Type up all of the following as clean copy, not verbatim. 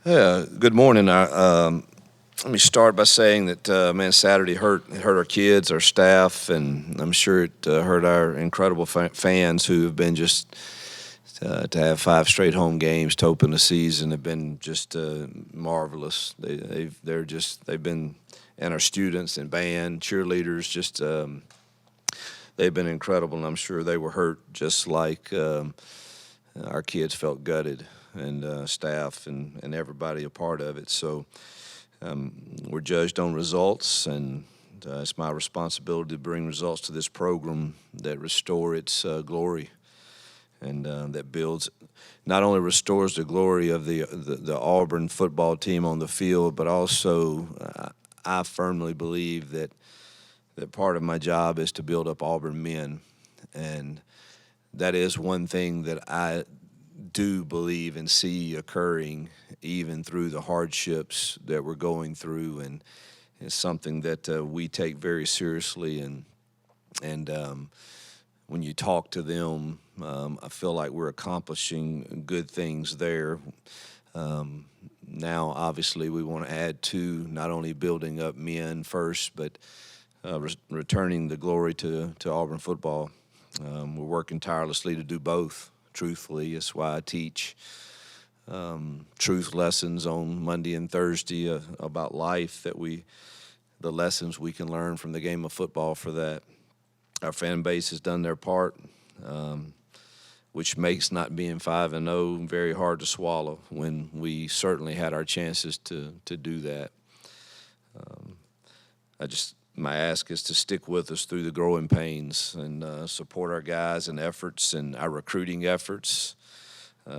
Yeah, good morning. Let me start by saying that, man, Saturday hurt our kids, our staff, and I'm sure it hurt our incredible fans who have been just to have five straight home games to open the season have been just marvelous. They've been, and our students and band cheerleaders just they've been incredible, and I'm sure they were hurt just like our kids felt gutted, and staff and everybody a part of it. So we're judged on results, and it's my responsibility to bring results to this program that restore its glory, and that builds, not only restores the glory of the Auburn football team on the field, but also I firmly believe that part of my job is to build up Auburn men, and that is one thing that I do believe and see occurring even through the hardships that we're going through, and it's something that we take very seriously. And when you talk to them, I feel like we're accomplishing good things there. Now, obviously, we want to add to not only building up men first, but returning the glory to Auburn football. We're working tirelessly to do both. Truthfully, that's why I teach truth lessons on Monday and Thursday about life. The lessons we can learn from the game of football. For that, our fan base has done their part, which makes not being 5-0 very hard to swallow when we certainly had our chances to do that. My ask is to stick with us through the growing pains and support our guys and efforts and our recruiting efforts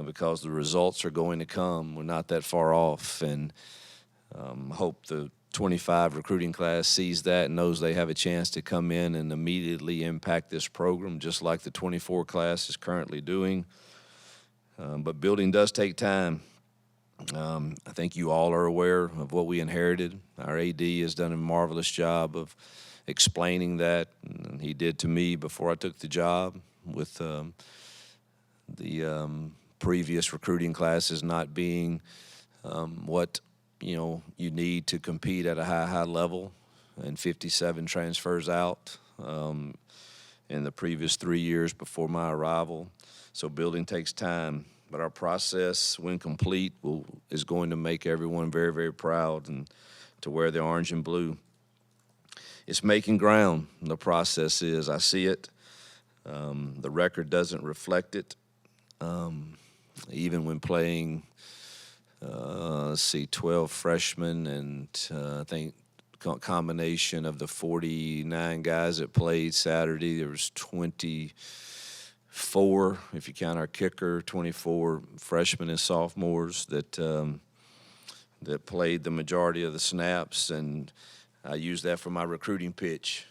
because the results are going to come. We're not that far off, and hope the 25 recruiting class sees that and knows they have a chance to come in and immediately impact this program just like the 24 class is currently doing. But building does take time. I think you all are aware of what we inherited. Our AD has done a marvelous job of explaining that, and he did to me before I took the job with the previous recruiting classes not being what you need to compete at a high level, and 57 transfers out in the previous 3 years before my arrival. So building takes time. But our process, when complete, is going to make everyone very, very proud and to wear the orange and blue. It's making ground. The process is. I see it. The record doesn't reflect it. Even when playing, 12 freshmen and I think combination of the 49 guys that played Saturday, there was 24, if you count our kicker, 24 freshmen and sophomores that played the majority of the snaps, and I use that for my recruiting pitch.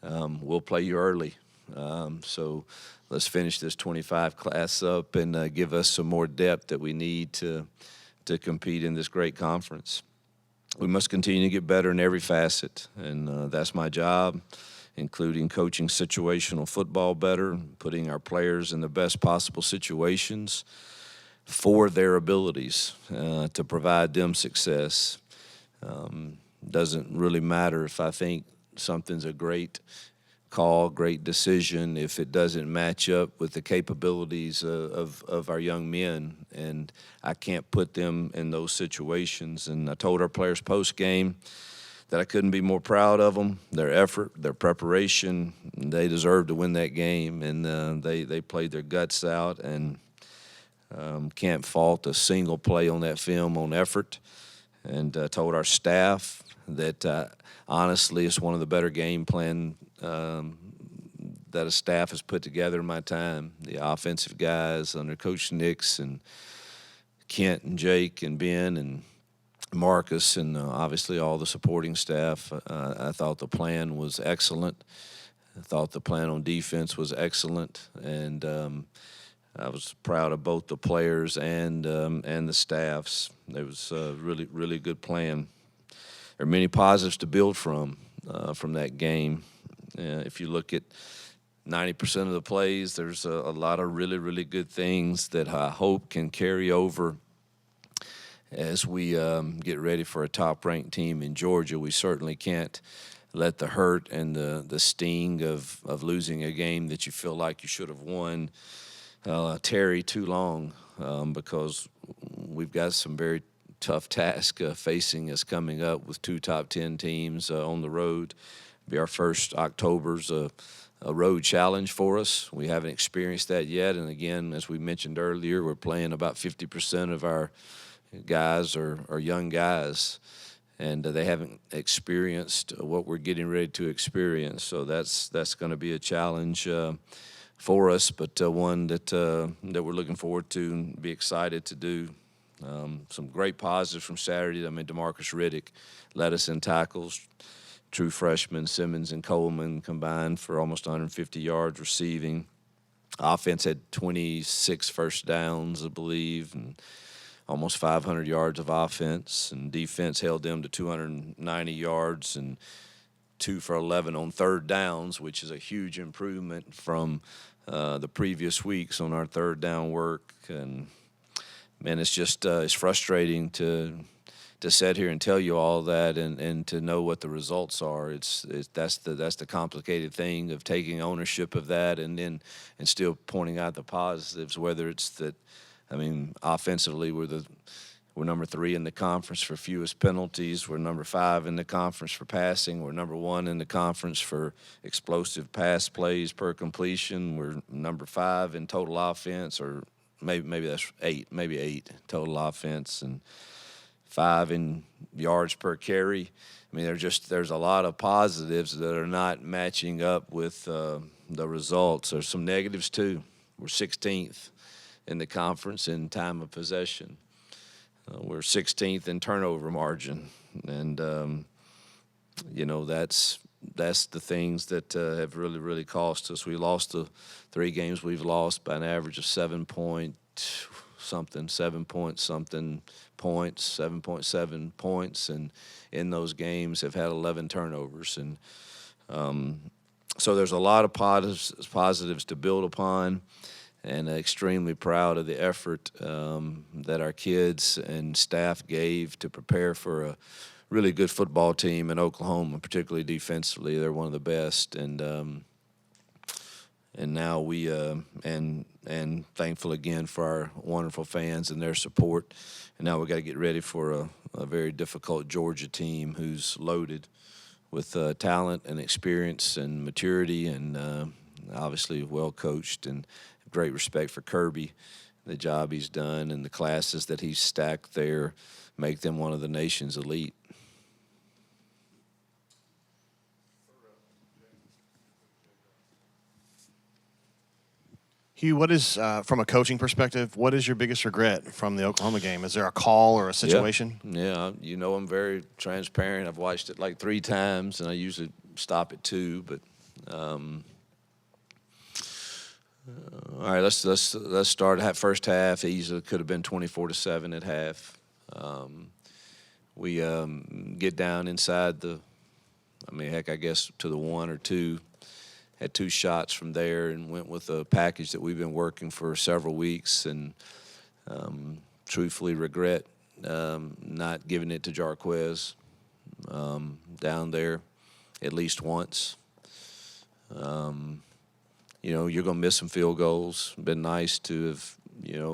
We'll play you early, so let's finish this 25 class up and give us some more depth that we need to compete in this great conference. We must continue to get better in every facet, and that's my job, including coaching situational football better, putting our players in the best possible situations for their abilities to provide them success. Doesn't really matter if I think something's a great call, great decision, if it doesn't match up with the capabilities of our young men, and I can't put them in those situations. And I told our players post-game that I couldn't be more proud of them, their effort, their preparation. They deserved to win that game, and they played their guts out, and can't fault a single play on that film on effort. And told our staff that honestly it's one of the better game plan that a staff has put together in my time. The offensive guys under Coach Nix and Kent and Jake and Ben and Marcus and obviously all the supporting staff. I thought the plan was excellent. I thought the plan on defense was excellent, and I was proud of both the players and the staffs. It was a really, really good plan. There are many positives to build from that game. If you look at 90% of the plays, there's a lot of really, really good things that I hope can carry over as we get ready for a top-ranked team in Georgia. We certainly can't let the hurt and the sting of losing a game that you feel like you should have won tarry too long, because we've got some very tough task facing us coming up with two top 10 teams on the road. Be our first October's a road challenge for us. We haven't experienced that yet, and again, as we mentioned earlier, we're playing about 50% of our guys are young guys, and they haven't experienced what we're getting ready to experience. So that's going to be a challenge for us, but one that we're looking forward to and be excited to do. Some great positives from Saturday. I mean, DeMarcus Riddick led us in tackles. True freshmen Simmons and Coleman combined for almost 150 yards receiving. Offense had 26 first downs, I believe, and almost 500 yards of offense. And defense held them to 290 yards and 2 for 11 on third downs, which is a huge improvement from the previous weeks on our third down work. And man, it's just it's frustrating to sit here and tell you all that and to know what the results are. That's the complicated thing of taking ownership of that and still pointing out the positives. Whether it's that, I mean, offensively we're number 3 in the conference for fewest penalties. We're number 5 in the conference for passing. We're number 1 in the conference for explosive pass plays per completion. We're number 5 in total offense, or maybe that's 8 total offense, and 5 in yards per carry. I mean, there's a lot of positives that are not matching up with the results. There's some negatives too. We're 16th in the conference in time of possession. We're 16th in turnover margin, and that's the things that have really cost us. We lost the 3 games we've lost by an average of 7.7 points, 7.7 points, and in those games have had 11 turnovers. And so there's a lot of positives to build upon, and extremely proud of the effort that our kids and staff gave to prepare for a really good football team in Oklahoma, particularly defensively. They're one of the best, and now we and thankful again for our wonderful fans and their support. And now we got to get ready for a very difficult Georgia team who's loaded with talent and experience and maturity, and obviously well coached, and great respect for Kirby, the job he's done, and the classes that he's stacked there make them one of the nation's elite. Hugh, what is, from a coaching perspective, what is your biggest regret from the Oklahoma game? Is there a call or a situation? Yeah, I'm very transparent. I've watched it like 3 times, and I usually stop at 2. But all right, let's start first half. Easily could have been 24-7 at half. We get down inside I guess to the 1 or 2. Had 2 shots from there and went with a package that we've been working for several weeks, and truthfully regret not giving it to Jarquez down there at least once. You're going to miss some field goals. Been nice to have,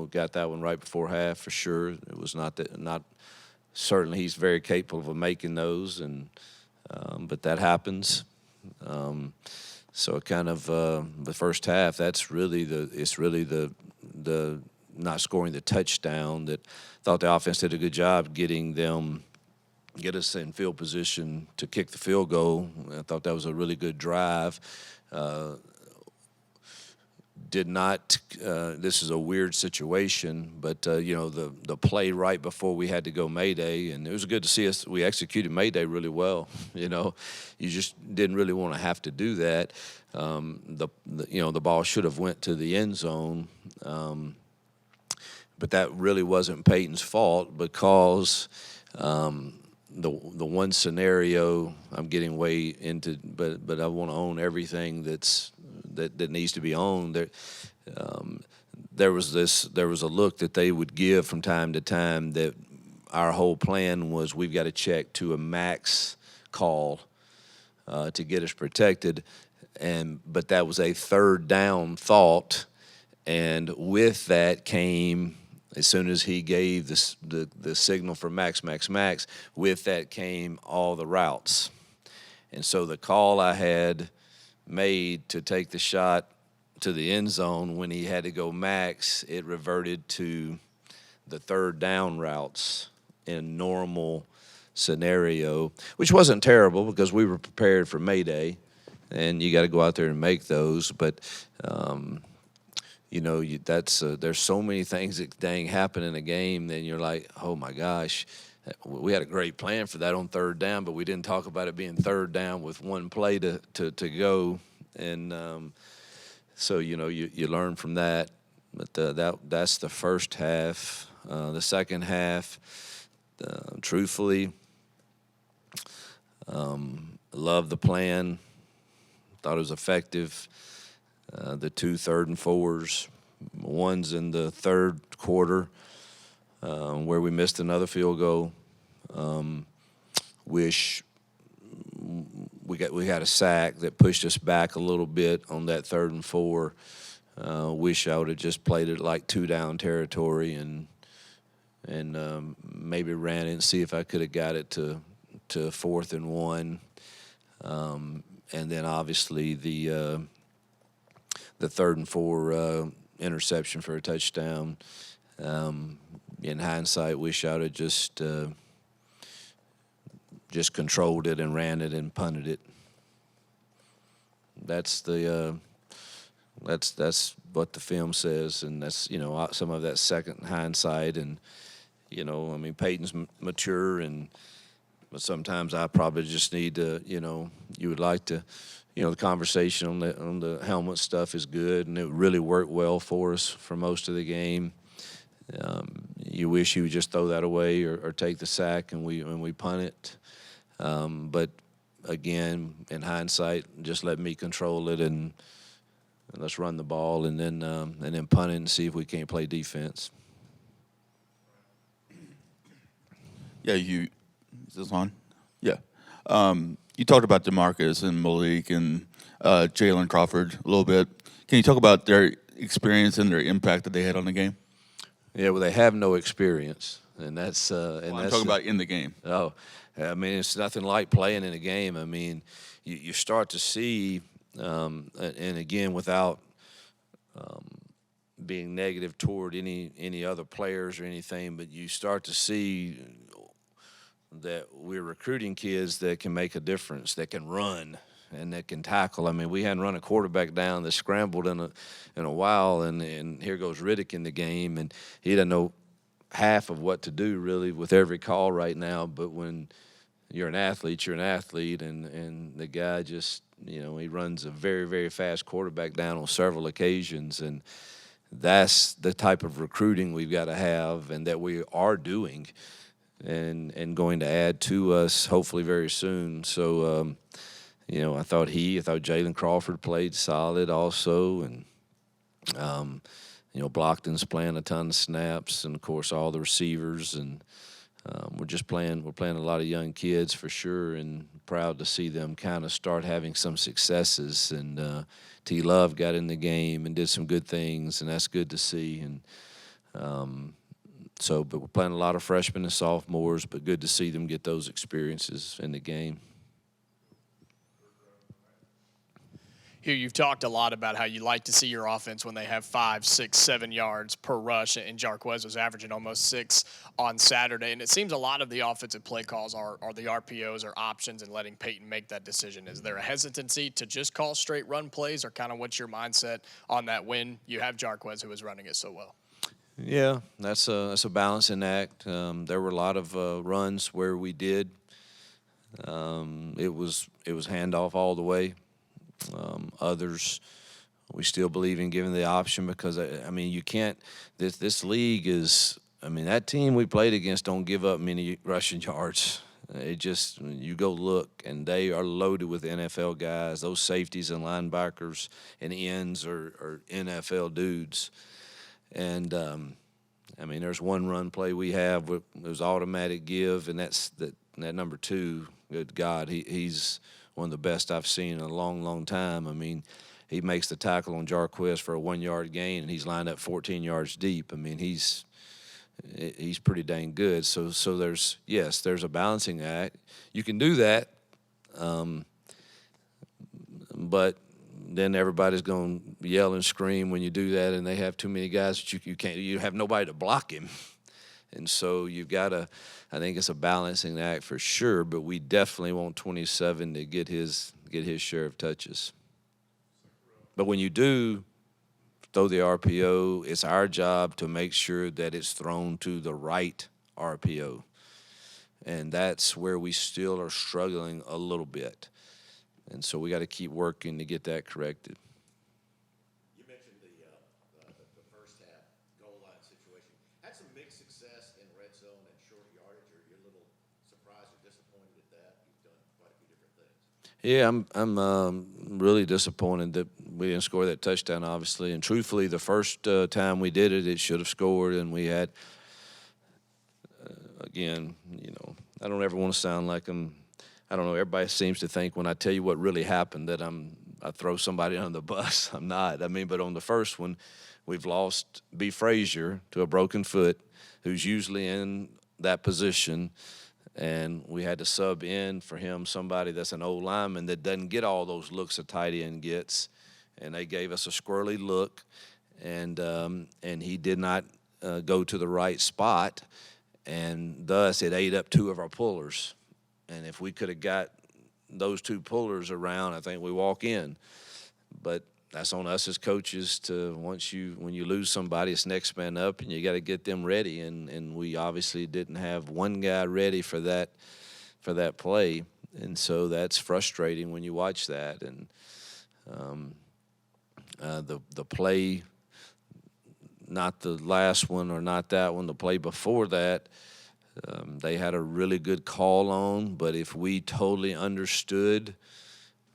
got that one right before half for sure. It was not certainly he's very capable of making those, and but that happens. So kind of the first half, it's really the not scoring the touchdown that thought the offense did a good job get us in field position to kick the field goal. I thought that was a really good drive. Did not. This is a weird situation, but the play right before we had to go Mayday, and it was good to see us. We executed Mayday really well. You just didn't really want to have to do that. The ball should have went to the end zone, but that really wasn't Peyton's fault, because the one scenario I'm getting way into, but I want to own everything that needs to be owned. There was a look that they would give from time to time that our whole plan was we've got to check to a max call to get us protected, but that was a third down thought, and with that came, as soon as he gave the signal for max, with that came all the routes. And so the call I had made to take the shot to the end zone, when he had to go max, it reverted to the third down routes in normal scenario, which wasn't terrible because we were prepared for Mayday, and you got to go out there and make those. But there's so many things that dang happen in a game. Then you're like, oh my gosh, we had a great plan for that on third down, but we didn't talk about it being third down with one play to go, and so you learn from that. But that's the first half. The second half, truthfully, loved the plan. Thought it was effective. The 2 3rd and 4s, ones in the third quarter where we missed another field goal. Wish we had a sack that pushed us back a little bit on that 3rd and 4. Wish I would have just played it like 2-down territory and maybe ran it and see if I could have got it to 4th and 1. And then obviously the 3rd and 4 interception for a touchdown. In hindsight, wish I would have just controlled it and ran it and punted it. That's what the film says, and that's some of that second hindsight. And Peyton's mature, but sometimes I probably just need to, you would like to, the conversation on the helmet stuff is good, and it really worked well for us for most of the game. You wish you would just throw that away or take the sack and we punt it. But again, in hindsight, just let me control it and let's run the ball and then punt it and see if we can't play defense. Yeah, is this on? Yeah. You talked about DeMarcus and Malik and Jalen Crawford a little bit. Can you talk about their experience and their impact that they had on the game? Yeah, well, they have no experience, and that's I'm talking about in the game. Oh, I mean, it's nothing like playing in a game. I mean, you start to see, and again, without being negative toward any other players or anything, but you start to see that we're recruiting kids that can make a difference, that can run and that can tackle. I mean, we hadn't run a quarterback down that scrambled in a while, and here goes Riddick in the game, and he doesn't know half of what to do really with every call right now. But when you're an athlete, and the guy just he runs a very, very fast quarterback down on several occasions, and that's the type of recruiting we've got to have, and that we are doing. And going to add to us hopefully very soon. So, I thought Jalen Crawford played solid also, and Blockton's playing a ton of snaps, and of course all the receivers, and we're playing a lot of young kids for sure, and proud to see them kind of start having some successes. And T. Love got in the game and did some good things, and that's good to see. And but we're playing a lot of freshmen and sophomores, but good to see them get those experiences in the game. Hugh, you've talked a lot about how you like to see your offense when they have 5, 6, 7 yards per rush, and Jarquez was averaging almost 6 on Saturday. And it seems a lot of the offensive play calls are the RPOs or options and letting Peyton make that decision. Is there a hesitancy to just call straight run plays, or kind of what's your mindset on that when you have Jarquez who is running it so well? Yeah, that's a balancing act. There were a lot of runs where we did. It was handoff all the way. Others, we still believe in giving the option because you can't. This league is. That team we played against don't give up many rushing yards. You go look, and they are loaded with NFL guys. Those safeties and linebackers and ends are NFL dudes. And I mean, there's one run play we have with there's automatic give, and that number 2. Good God, he's one of the best I've seen in a long, long time. I mean, he makes the tackle on Jarquez for a 1-yard gain, and he's lined up 14 yards deep. I mean, he's pretty dang good. So there's a balancing act. You can do that, but then everybody's going to yell and scream when you do that, and they have too many guys that you have nobody to block him. And so you've got to, I think it's a balancing act for sure, but we definitely want 27 to get his share of touches. But when you do throw the RPO, it's our job to make sure that it's thrown to the right RPO. And that's where we still are struggling a little bit. And so we got to keep working to get that corrected. You mentioned the first half goal line situation. Had some mixed success in red zone and short yardage. Are you a little surprised or disappointed at that? You've done quite a few different things. Yeah, I'm really disappointed that we didn't score that touchdown, obviously. And truthfully, the first time we did it, it should have scored. And we had, again, I don't ever want to sound like I don't know, everybody seems to think when I tell you what really happened that I throw somebody under the bus. I'm not. I mean, but on the first one, we've lost B. Frazier to a broken foot, who's usually in that position. And we had to sub in for him somebody that's an old lineman that doesn't get all those looks a tight end gets. And they gave us a squirrely look, and he did not go to the right spot, and thus it ate up 2 of our pullers. And if we could have got those 2 pullers around, I think we walk in. But that's on us as coaches to when you lose somebody, it's next man up, and you got to get them ready. And we obviously didn't have one guy ready for that play, and so that's frustrating when you watch that. And the play, not the last one or not that one, the play before that. They had a really good call on, but if we totally understood,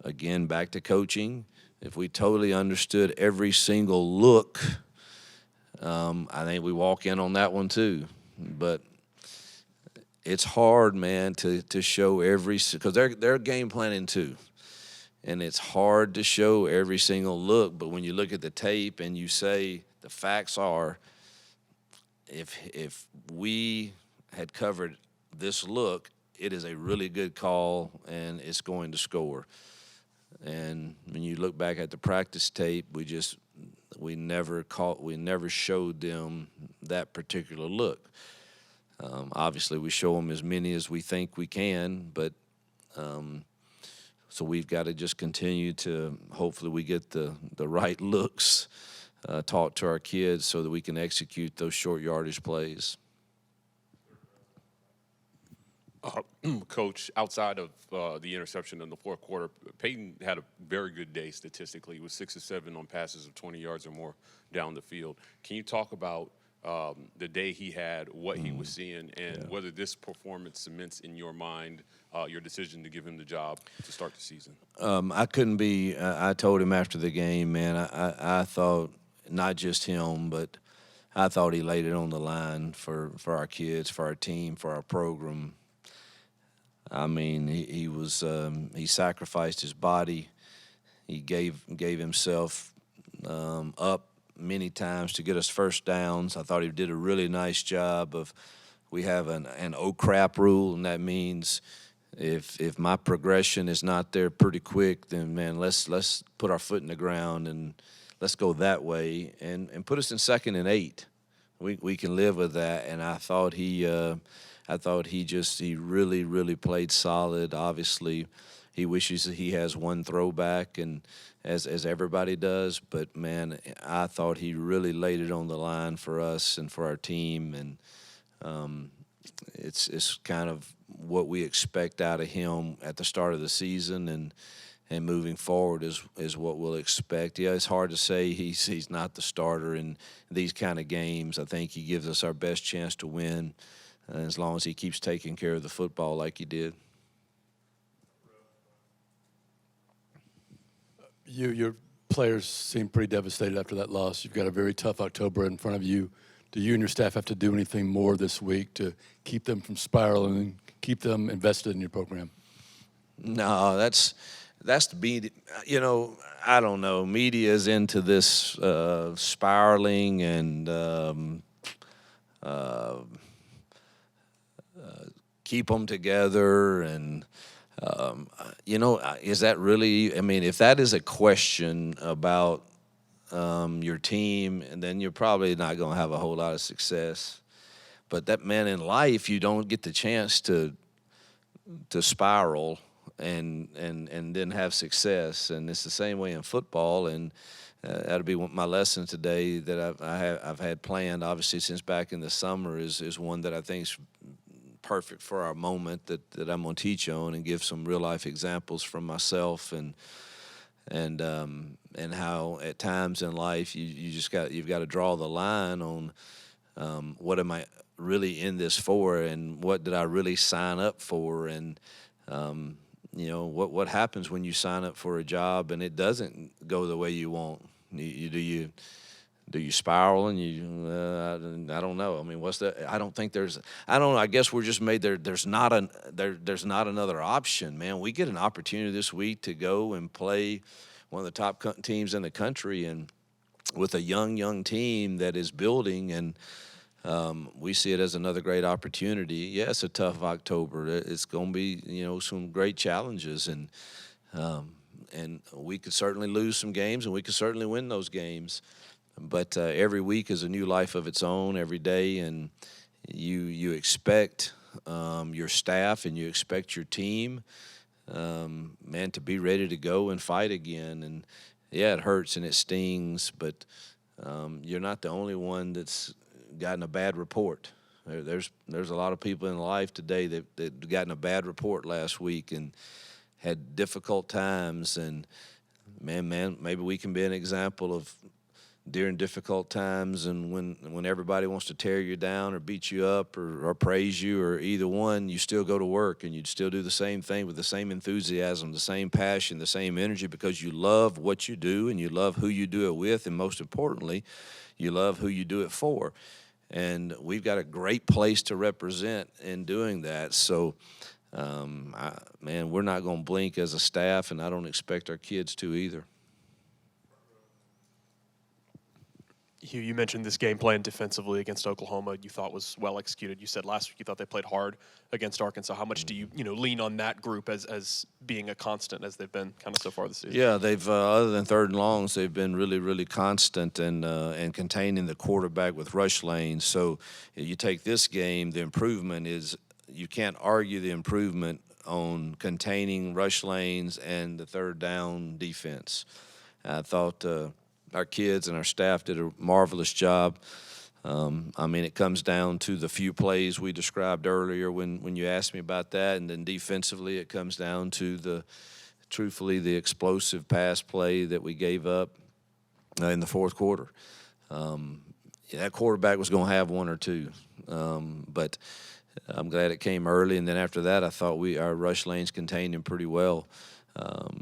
again, back to coaching, if we totally understood every single look, I think we walk in on that one too. But it's hard, man, to show because they're game planning too. And it's hard to show every single look, but when you look at the tape and you say the facts are, if we had covered this look, it is a really good call and it's going to score. And when you look back at the practice tape, we never showed them that particular look. Obviously, we show them as many as we think we can, but so we've got to just continue to hopefully we get the right looks taught to our kids so that we can execute those short yardage plays. Coach, outside of the interception in the fourth quarter, Peyton had a very good day statistically. He was 6 of 7 on passes of 20 yards or more down the field. Can you talk about the day he had, what he was seeing, and whether this performance cements in your mind your decision to give him the job to start the season? I couldn't be I told him after the game, man, I thought not just him, but I thought he laid it on the line for our kids, for our team, for our program. I mean, he sacrificed his body. He gave himself up many times to get us first downs. I thought he did a really nice job of. We have an oh crap rule, and that means if my progression is not there pretty quick, then man, let's put our foot in the ground and let's go that way and put us in 2nd and 8. We can live with that, and I thought he really, really played solid. Obviously, he wishes that he has one throwback, and as everybody does. But man, I thought he really laid it on the line for us and for our team, and it's kind of what we expect out of him at the start of the season, and moving forward is what we'll expect. Yeah, it's hard to say he's not the starter in these kind of games. I think he gives us our best chance to win. As long as he keeps taking care of the football like he did. Your players seem pretty devastated after that loss. You've got a very tough October in front of you. Do you and your staff have to do anything more this week to keep them from spiraling, keep them invested in your program? No, that's the media. I don't know. Media is into this spiraling and keep them together. And is that really? I mean, if that is a question about your team, and then you're probably not going to have a whole lot of success. But that, man, in life, you don't get the chance to spiral and then have success. And it's the same way in football. And that'll be my lesson today that I've had planned, obviously, since back in the summer is one that I think is perfect for our moment that I'm going to teach on and give some real life examples from myself and how at times in life you've got to draw the line on what am I really in this for, and what did I really sign up for, and what happens when you sign up for a job and it doesn't go the way you want. Do you spiral and I don't know. I mean, what's that? I don't think there's. I don't know. I guess we're just made there. There's not another option, man. We get an opportunity this week to go and play one of the top teams in the country, and with a young team that is building, and we see it as another great opportunity. Yeah, it's a tough October. It's going to be some great challenges, and we could certainly lose some games, and we could certainly win those games. But every week is a new life of its own every day, and you expect your staff and you expect your team, man, to be ready to go and fight again. And yeah, it hurts and it stings, but you're not the only one that's gotten a bad report. There's a lot of people in life today that gotten a bad report last week and had difficult times. And man, maybe we can be an example of during difficult times, and when everybody wants to tear you down or beat you up or praise you or either one, you still go to work and you'd still do the same thing with the same enthusiasm, the same passion, the same energy, because you love what you do and you love who you do it with, and most importantly, you love who you do it for. And we've got a great place to represent in doing that. So, we're not going to blink as a staff, and I don't expect our kids to either. Hugh, you mentioned this game plan defensively against Oklahoma you thought was well executed. You said last week you thought they played hard against Arkansas. How much do you lean on that group as being a constant as they've been kind of so far this season? Yeah, they've other than third and longs, they've been really, really constant and containing the quarterback with rush lanes. So you take this game, the improvement is you can't argue the improvement on containing rush lanes and the third down defense. I thought our kids and our staff did a marvelous job. It comes down to the few plays we described earlier when you asked me about that, and then defensively it comes down to the explosive pass play that we gave up in the fourth quarter. That quarterback was going to have one or two, but I'm glad it came early, and then after that I thought our rush lanes contained him pretty well.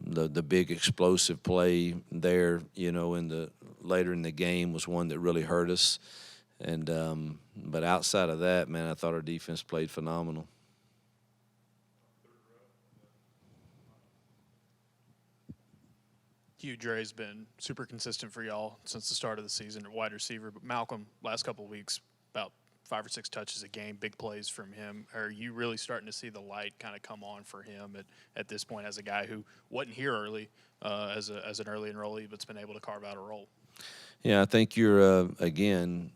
The big explosive play there, later in the game was one that really hurt us. And but outside of that, man, I thought our defense played phenomenal. Hugh, Dre's been super consistent for y'all since the start of the season at wide receiver, but Malcolm, last couple of weeks, about 5 or 6 touches a game, big plays from him. Are you really starting to see the light kind of come on for him at this point as a guy who wasn't here early as an early enrollee but's been able to carve out a role? Yeah, I think you're, again,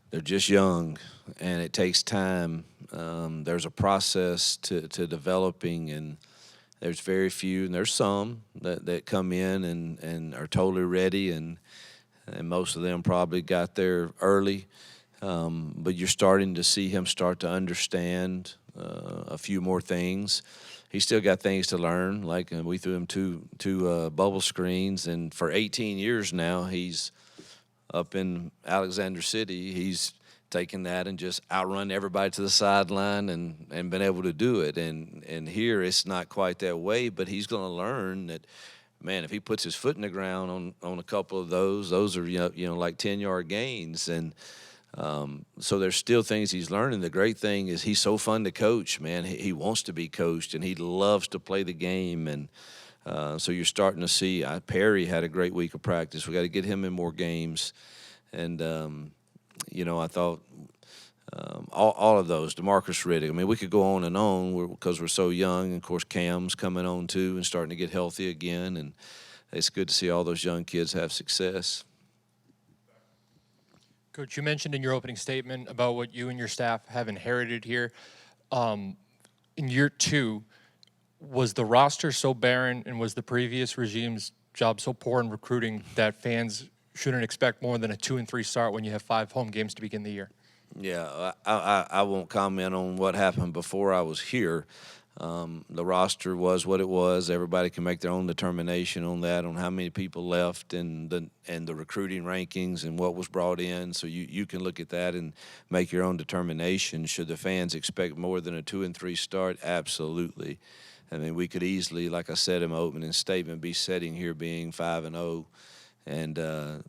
they're just young, and it takes time. There's a process to developing, and there's very few, and there's some that come in and are totally ready, and most of them probably got there early. But you're starting to see him start to understand a few more things. He's still got things to learn. Like we threw him two bubble screens, and for 18 years now, he's up in Alexander City. He's taken that and just outrun everybody to the sideline and been able to do it. And here it's not quite that way, but he's going to learn that man, if he puts his foot in the ground on a couple of those are like 10-yard gains. And so there's still things he's learning. The great thing is he's so fun to coach, man. He wants to be coached, and he loves to play the game. And so you're starting to see Perry had a great week of practice. We got to get him in more games. And, I thought all of those, DeMarcus Riddick. I mean, we could go on because we're so young. And, of course, Cam's coming on too and starting to get healthy again. And it's good to see all those young kids have success. Coach, you mentioned in your opening statement about what you and your staff have inherited here. In year 2, was the roster so barren and was the previous regime's job so poor in recruiting that fans shouldn't expect more than a 2-3 start when you have 5 home games to begin the year? Yeah, I won't comment on what happened before I was here. The roster was what it was. Everybody can make their own determination on that, on how many people left and the recruiting rankings and what was brought in. So you can look at that and make your own determination. Should the fans expect more than a 2-3 start? Absolutely. I mean, we could easily, like I said in my opening statement, be sitting here being 5-0,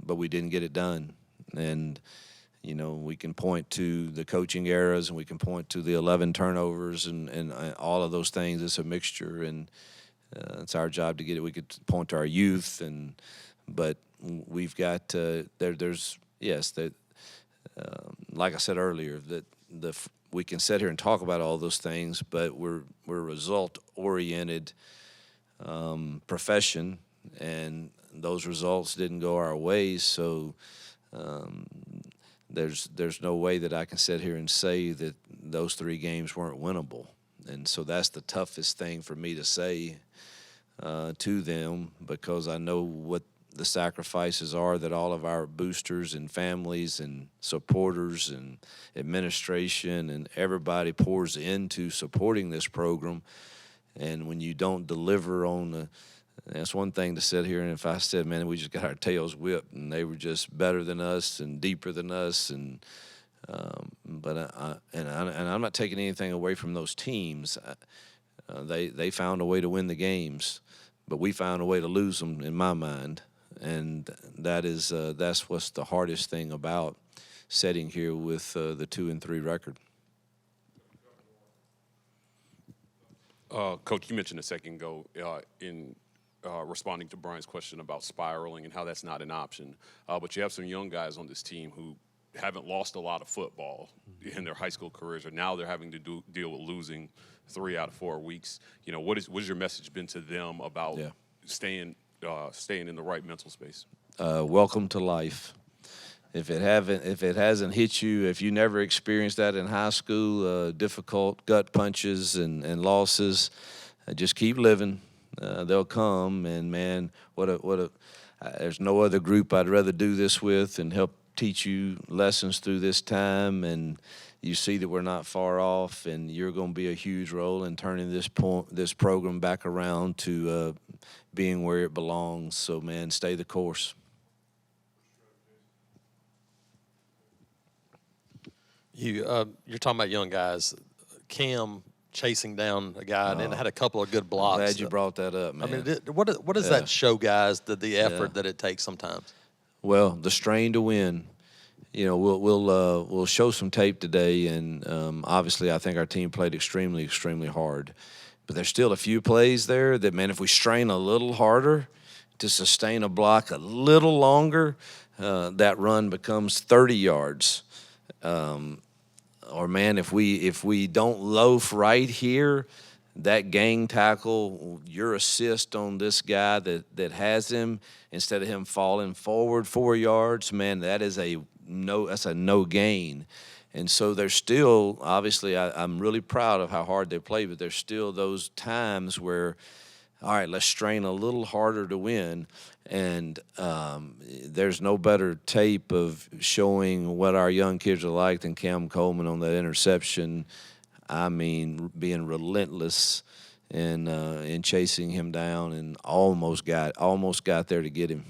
but we didn't get it done. And we can point to the coaching errors, and we can point to the 11 turnovers and all of those things. It's a mixture, and it's our job to get it. We could point to our youth, but we've got like I said earlier, that we can sit here and talk about all those things, but we're a result-oriented profession, and those results didn't go our way, so there's no way that I can sit here and say that those 3 games weren't winnable. And so that's the toughest thing for me to say to them, because I know what the sacrifices are that all of our boosters and families and supporters and administration and everybody pours into supporting this program. And when you don't deliver that's one thing to sit here and if I said, man, we just got our tails whipped and they were just better than us and deeper than us, and but I'm not taking anything away from those teams. They found a way to win the games, but we found a way to lose them in my mind, and that's what's the hardest thing about sitting here with the 2-3 record. Coach, you mentioned a second ago in responding to Brian's question about spiraling and how that's not an option. But you have some young guys on this team who haven't lost a lot of football in their high school careers, or now they're having to deal with losing 3 out of 4 weeks. What has your message been to them about staying in the right mental space? Welcome to life. If it hasn't hit you, if you never experienced that in high school, difficult gut punches and losses, just keep living. They'll come, and man, there's no other group I'd rather do this with and help teach you lessons through this time. And you see that we're not far off, and you're going to be a huge role in turning this program back around to being where it belongs. So, man, stay the course. You're talking about young guys. Cam chasing down a guy and then had a couple of good blocks. Glad you brought that up, man. I mean, what does that show guys, the effort that it takes sometimes? Well, the strain to win. We'll show some tape today, and obviously I think our team played extremely, extremely hard. But there's still a few plays there that, man, if we strain a little harder to sustain a block a little longer, that run becomes 30 yards. Or, man, if we don't loaf right here, that gang tackle, your assist on this guy that has him, instead of him falling forward 4 yards, man, that's a no gain. And so there's still, obviously, I'm really proud of how hard they play, but there's still those times where, all right, let's strain a little harder to win. And there's no better tape of showing what our young kids are like than Cam Coleman on that interception. I mean, being relentless in chasing him down, and almost got there to get him.